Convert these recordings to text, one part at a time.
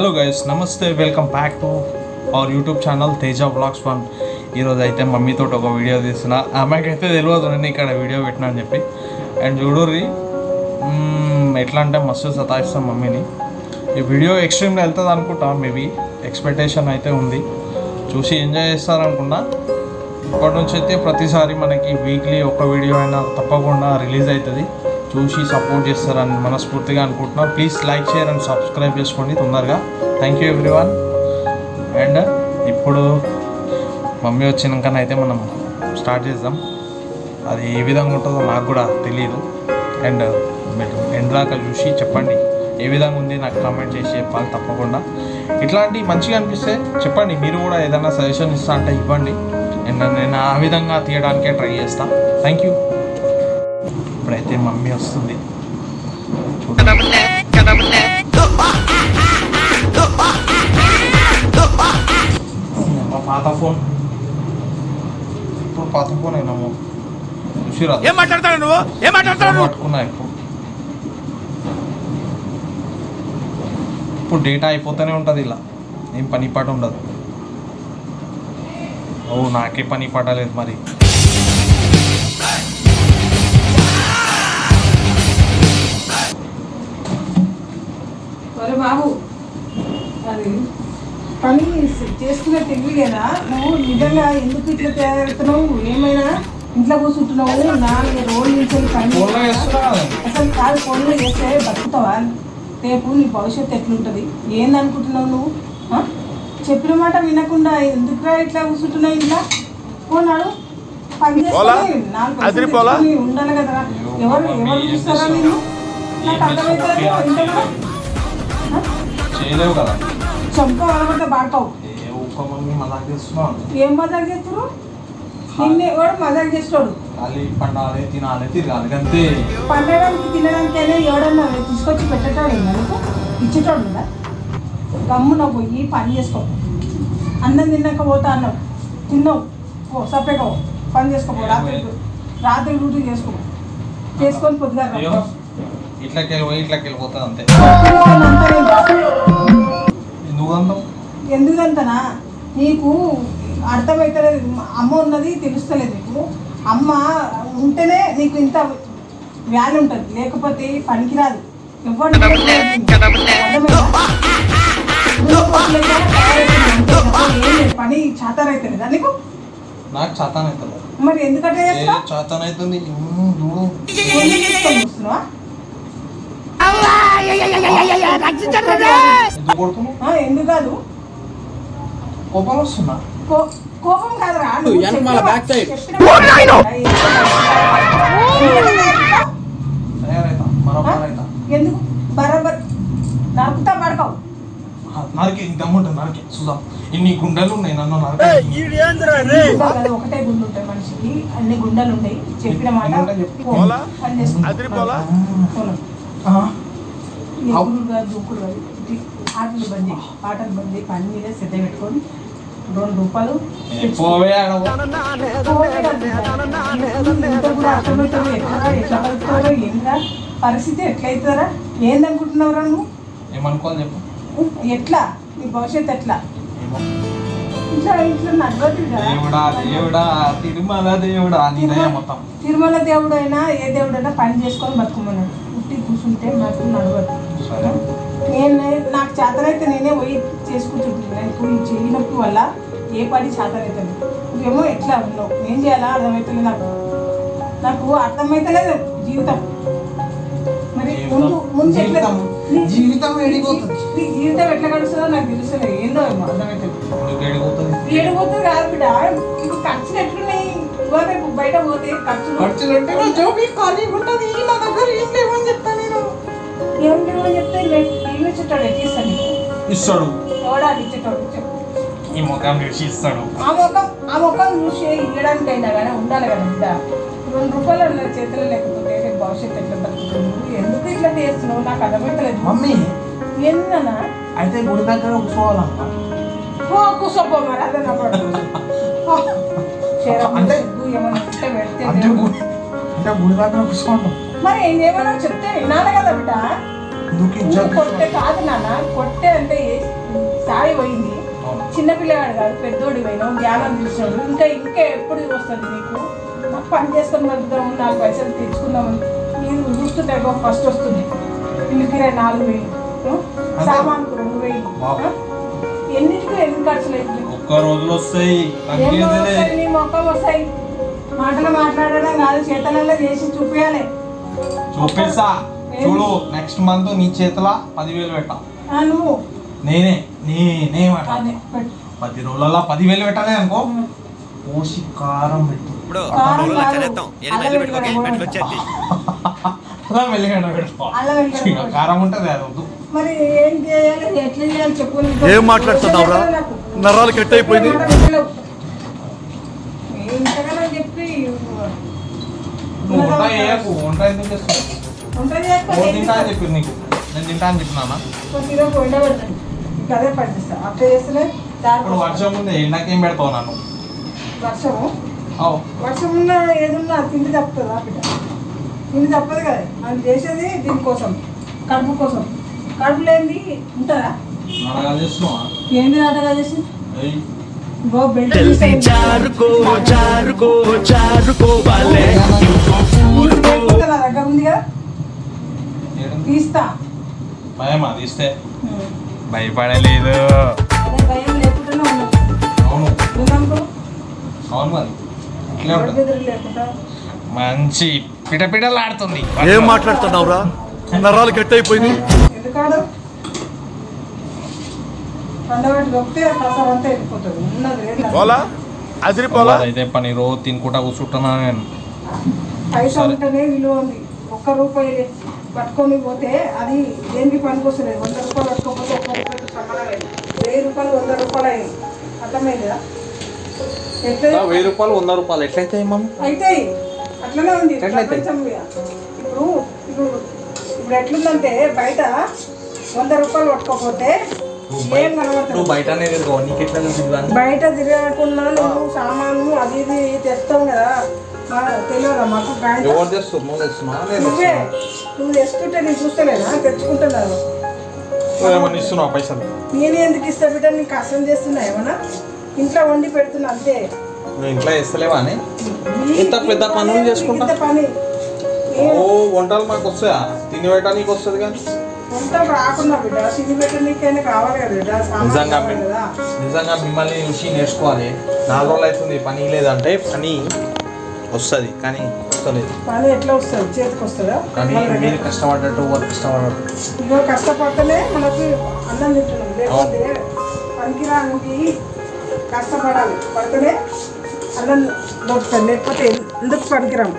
Hello guys, నమస్తే, welcome back to our YouTube channel Teja vlogs 1. ఈరోజు అయితే మమ్మీతో ఒక వీడియో తీసిన. అమ్మాయికైతే తెలియదు నేను ఇక్కడ వీడియో పెట్టినా అని చెప్పి. అండ్ చూడుర్రి ఎట్లా అంటే మస్తు సతాయిస్తాం మమ్మీని. ఈ వీడియో ఎక్స్ట్రీమ్లో వెళ్తుంది అనుకుంటా, మేబీ ఎక్స్పెక్టేషన్ అయితే ఉంది. చూసి ఎంజాయ్ చేస్తారనుకున్నా. ఇప్పటి నుంచి అయితే ప్రతిసారి మనకి వీక్లీ ఒక వీడియో అయినా తప్పకుండా రిలీజ్ అవుతుంది. చూసి సపోర్ట్ చేస్తారని మనస్ఫూర్తిగా అనుకుంటున్నాను. Please like share and subscribe చేసుకోండి తొందరగా. Thank you everyone. అండ్ ఇప్పుడు మమ్మీ వచ్చినాకనైతే మనం స్టార్ట్ చేద్దాం. అది ఏ విధంగా ఉంటుందో నాకు కూడా తెలియదు. అండ్ మీరు ఎండ్ దాకా చూసి చెప్పండి ఏ విధంగా ఉంది, నాకు కామెంట్ చేసి చెప్పాలి తప్పకుండా. ఇట్లాంటి మంచిగా అనిపిస్తే చెప్పండి. మీరు కూడా ఏదైనా సజెషన్ ఇస్తా అంటే ఇవ్వండి. అండ్ నేను ఆ విధంగా తీయడానికే ట్రై చేస్తాను. Thank you. ఇప్పుడైతే మమ్మీ వస్తుంది. పాత ఫోన్, ఇప్పుడు పాత ఫోన్ అయినాము. చూసిరా పట్టుకున్నా. ఇప్పుడు డేటా అయిపోతూనే ఉంటుంది. ఇలా ఏం పని పాట ఉండదు. ఓ నాకే పని పాట లేదు మరి. బాబు, అది పని చేసుకునే తెలియలేదా నువ్వు? నిజంగా ఎందుకు ఇట్లా తయారవుతున్నావు? ఏమైనా ఇంట్లో కూర్చుంటున్నావు? 4 రోజుల నుంచి పని అసలు కాదు. ఫోన్లో చేస్తే బతుకుతావా? రేపు నీ భవిష్యత్తు ఎట్లుంటుంది? ఏందనుకుంటున్నావు నువ్వు? చెప్పిన మాట వినకుండా ఎందుకురా ఇట్లా కూర్చుంటున్నావు? ఇంట్లో పోనాడు పని చేసుకొని 4 రోజులు ఉండాలి కదా. ఎవరు చూస్తారా నేను? నాకు అర్థమవుతుంది. ఇంట్లో చేయలేవు కదా, చంప వాళ్ళ బాడతావు. ఏం మజాక్ చేస్తారు? నిన్నే వాడు మజాక్ చేస్తాడు. పండాలి, తినాలి, తిరగాలి అంతే. పండడానికి తినడానికి అయినా ఎవడన్నా తీసుకొచ్చి పెట్టేటాడు మనకు ఇచ్చేటాడు కదా. గమ్మున పోయి పని చేసుకో. అన్నం తిన్నాక పోతా అన్నావు, తిన్నావు, సపరేట్గా పని చేసుకోపో. రాత్రి డ్యూటీ చేసుకొని పొద్దుగా ఇట్లకి వెళ్ళిపోతుంది అంతే. ఎందుకంతనా నీకు అర్థమవుతలేదు? అమ్మ ఉన్నది తెలుస్తలేదు నీకు. అమ్మ ఉంటేనే నీకు ఇంత వ్యాల్యూ ఉంటుంది, లేకపోతే పనికిరాదు. ఎవరు పని చాతనవుతుంది నీకు. నాకు చాతన అవుతుంది మరి ఎందుకంటే చాతన అవుతుంది. చూస్తున్నావా? ఎందుకు కాదు? కోపం వస్తున్నా? కోపం కాదురా. ఎందుకు బరాబర్ నరుకుతా పడకావు? నరికి దమ్ముంటుంది, నరికి చూద్దాం. ఇన్ని గుండెలు ఉన్నాయి నన్ను ఒకటే గుండె ఉంటాయి మనిషికి. అన్ని గుండెలు ఉంటాయి. చెప్పిన మాట దూకుడు కాదు. ఆటలు బంద్, పాటలు బంద్, పని మీద శ్రద్ధ పెట్టుకొని 2 రూపాయలు ఏంట్రా పరిస్థితి ఎట్లయితారా? ఏందనుకుంటున్నావురా నువ్వు? ఏమనుకోవాలి చెప్పు. ఎట్లా నీ భవిష్యత్తు ఎట్లా? తిరుమల దేవుడైనా ఏ దేవుడైనా పని చేసుకొని బతుకమన్నాడు. పుట్టి కూర్చుంటే నాకు నడవదు. నాకు చేతనైతే నేనే పోయి చేసుకుంటుంటున్నాను. ఇప్పుడు ఈ చేయనప్పుడు వల్ల ఏ పని చేతనవుతుంది. నువ్వేమో ఎట్లా ఉన్నావు? ఏం చేయాలా అర్థమవుతుంది నాకు అర్థమవుతలేదు జీవితం. మరి ముందు నీ జీవితం ఎట్లా గడుస్తుందో నాకు తెలుస్తుంది. ఏందో ఏమో అర్థమవుతుంది. ఏడిపోతుంది కాదు బిడ్డ. ఇప్పుడు ఖర్చులు ఎట్లున్నాయి? రేపు బయట పోతే ఖర్చులు అంటే ఖాళీ ఉంటుంది. నా దగ్గర ఏం లేవని చెప్తాను నేను. ఏం లేవని చెప్తే టీవీ ఇచ్చేటాడు. ఎట్లా ఇస్తాడు? ఎవడాడు ఇచ్చేటాడు? చెప్పు. ఈ ముఖం చూసి ఇస్తాడు. ఆ ముఖం చూసి ఇవ్వడానికి అయినా కానీ ఉండాలి కదా బిడ్డ. 2 రూపాయలు చేతిలో లేకపోతే భవిష్యత్తు ఎట్లా బతుకుతుంది? ఎందుకు ఇట్లా చేస్తున్నావు? నాకు అర్థమవుతలేదు. మమ్మీ ఏందన్నా? అయితే గుడి దగ్గర కూర్చోవాలమ్మ. కూర్చోపో మరి. అదే నా అంటే గుడి దగ్గర కూర్చోండి. మరి ఏమైనా చెప్తే వినాలి కదా బిడ్డ. నువ్వు కొట్టే కాదు నాన్న, కొట్టే అంటే స్థాయి పోయింది. చిన్నపిల్లగాడు కాదు, పెద్దోడి పోయినావు, జ్ఞానం చూసినాడు. ఇంకా ఎప్పుడు వస్తుంది నీకు? నాకు పని చేసుకొని బతుకుతాము, 4 పైసలు తెచ్చుకుందామని మీరు చూస్తుంటే ఫస్ట్ వస్తుంది. ఇల్లు కిరాయి 4,000, సామాన్కు 2,000, ఎన్నిటికీ ఎన్ని ఖర్చులు అవుతుంది? ఒక్క రోజులు వస్తాయి, నీ మొక్కలు వస్తాయి. మాటలు మాట్లాడడం కాదు, చేతలలో చేసి చూపించాలి. చూపిస్తా చూడు. నెక్స్ట్ మంత్ నీ చేతిలో 10,000 పెట్టా. నువ్వు నేనే 10 రోజులలో 10,000 పెట్టాలి అనుకో. పోసి కారం పెట్టు, అలా మెల్లిగడ్డ పెట్టుకో. కారం ఉంటుంది అది వద్దు. మరి ఏం చేయాలి, ఎట్లా చేయాలి చెప్పు. ఏం మాట్లాడుతున్నావురా? నరాలు కట్ అయిపోయింది. ఇంతగానో చెప్పి వంట చేయకు. వంట ఎందుకు చేస్తావు? తింటా అని చెప్పి నీకు నేను తింటా అని చెప్పినా. అదే పని చేస్తా. అట్లా చేస్తేనే ఇప్పుడు వర్షం ఉంది, ఎండాకేం పెడతావు నన్ను? వర్షం ఉన్నా ఏదున్నా తిండి తప్పుతుందా బిడ్డ? తిండి తప్పదు కదా. అది చేసేది దీనికోసం, కడుపు కోసం. కడుపు లేనిది ఉంటుందా? ఏంది నాటగా చేసి దగ్గర ఉంది కదా, తీస్తా. భయమా తీస్తే? భయపడలేదు. భయం లేకుండా ఉన్నావు. అవును ఉన్నానుకో. అవును మరి లేకుండా మంచి పిటపిటలాడుతుంది. ఏం మాట్లాడుతున్నావురా? నరాలు కట్ అయిపోయింది. ఎందుకాడు పండబెట్టి దొక్కితే కసం అంతా వెళ్ళిపోతుంది. ఉన్నది అయితే పని రోజు తినుకుంటా కూర్చుంటున్నా నేను. పైసా ఉంటేనే విలువ ఉంది. 1 రూపాయి పట్టుకొని పోతే అది దేనికి పనికి వస్తలేదు. 100 రూపాయలు పట్టుకోకపోతే 1 రూపాయలు సమానమే. 1000 రూపాయలు 100 రూపాయలు అయ్యాయి. అర్థమైంది కదా? 1000 రూపాయలు 100 రూపాయలు ఎట్లయితాయి మమ్మీ? అవుతాయి. అట్లనే ఉంది ప్రపంచం. ఇప్పుడు ఎట్లుందంటే బయట 100 రూపాయలు పట్టుకోకపోతే ఏం కనబడుతుంది? బయటనే బయట తిరగకుండా నువ్వు సామాను అది ఇది తెస్తాం కదా, తెలియదా మాకు? నువ్వే నువ్వు తెచ్చుకుంటే నేను చూస్తలేనా? తెచ్చుకుంటున్నాను. ఇస్తున్నావు పైసలు? నేను ఎందుకు ఇస్తా బిడ్డ? నీకు కష్టం చేస్తున్నా ఏమన్నా? ఇంట్లో వండి పెడుతున్నా అంతే. ఇంట్లో వేస్తలేవా అని ఇంత పెద్ద పనులు చేసుకుంటా. పని వంటలు మాకు వస్తాయా? తిని పెట్టడానికి వస్తుంది కానీ వంటలు రాకుండా బిడ్డ తిని పెట్టడానికైనా కావాలి కదా బిడ్డ. నిజంగా మిమ్మల్ని చూసి నేర్చుకోవాలి. 4 రోజులు అవుతుంది పని లేదంటే పని వస్తుంది కానీ వస్తలేదు. పని ఎట్లా వస్తుంది? చేతికి వస్తుందా? కానీ మీరు కష్టపడ్డట్టు వాళ్ళు కష్టపడ్డట్టు. ఇక కష్టపడితేనే మనకి అన్నం తింటున్నాం. లేకపోతే పనికిరానికి కష్టపడాలి, పడితేనే అన్నం దొరుకుతుంది. లేకపోతే ఎందుకు పనికిరాము?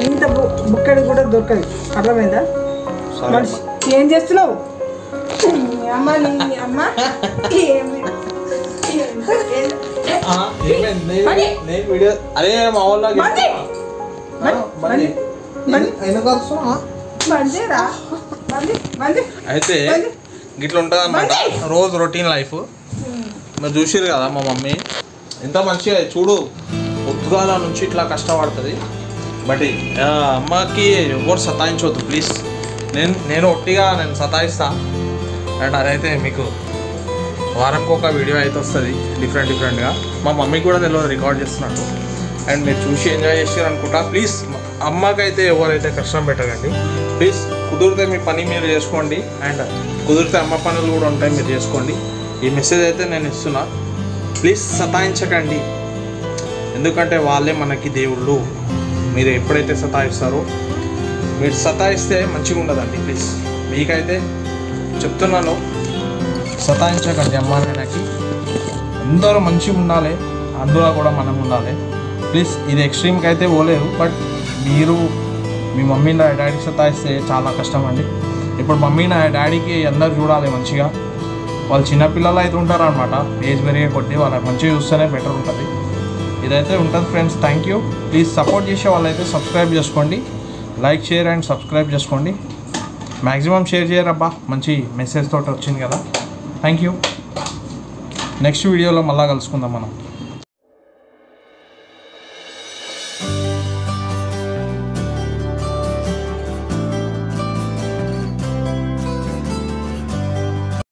ఇంత బుక్కడి కూడా దొరకదు. అర్థమైందా? మనిషి ఏం చేస్తున్నావు? అమ్మ నీ అమ్మ అరే మా వాళ్ళ అయితే గిట్లా ఉంటుంది అన్నమాట రోజు రొటీన్ లైఫ్. మీరు చూసిరు కదా మా మమ్మీ ఎంత మంచిగా చూడు. పొద్దుగాల నుంచి ఇట్లా కష్టపడుతుంది. బట్ అమ్మకి ఎవరు సతాయించవద్దు ప్లీజ్. నేను ఒట్టిగా నేను సతాయిస్తా. అండ్ అదైతే మీకు వారంకి ఒక వీడియో అయితే వస్తుంది డిఫరెంట్గా. మా మమ్మీకి కూడా తెలియదు రికార్డ్ చేస్తున్నట్టు. అండ్ మీరు చూసి ఎంజాయ్ చేసారు అనుకుంటా. ప్లీజ్ అమ్మకైతే ఎవరైతే కష్టం పెట్టకండి ప్లీజ్. కుదిరితే మీ పని మీరు చేసుకోండి. అండ్ కుదిరితే అమ్మ పనులు కూడా ఉంటాయి, మీరు చేసుకోండి. ఈ మెసేజ్ అయితే నేను ఇస్తున్నా. ప్లీజ్ సతాయించకండి, ఎందుకంటే వాళ్ళే మనకి దేవుళ్ళు. మీరు ఎప్పుడైతే సతాయిస్తారో, మీరు సతాయిస్తే మంచిగా ఉండదండి. ప్లీజ్ మీకైతే చెప్తున్నాను, సతాయించకండి అమ్మ నాన్నకి. అందరూ మంచిగా ఉండాలి, అందులో కూడా మనం ఉండాలి. ప్లీజ్ ఇది ఎక్స్ట్రీమ్కి అయితే పోలేదు. బట్ మీరు మీ మమ్మీ డాడీకి సతాయిస్తే చాలా కష్టం అండి. ఇప్పుడు మమ్మీ డాడీకి అందరు చూడాలి మంచిగా. వాళ్ళు చిన్నపిల్లలు అయితే ఉంటారు అనమాట, ఏజ్ పెరిగే కొద్దీ వాళ్ళకి మంచిగా చూస్తేనే బెటర్ ఉంటుంది. ఇదైతే ఉంటుంది friends. Thank you. Please support చేసే వాళ్ళైతే సబ్స్క్రైబ్ చేసుకోండి, లైక్ షేర్ అండ్ సబ్స్క్రైబ్ చేసుకోండి. మ్యాక్సిమం షేర్ చేయరబ్బా, మంచి మెసేజ్ తోటి వచ్చింది కదా. Thank you. నెక్స్ట్ వీడియోలో మళ్ళీ కలుసుకుందాం మనం.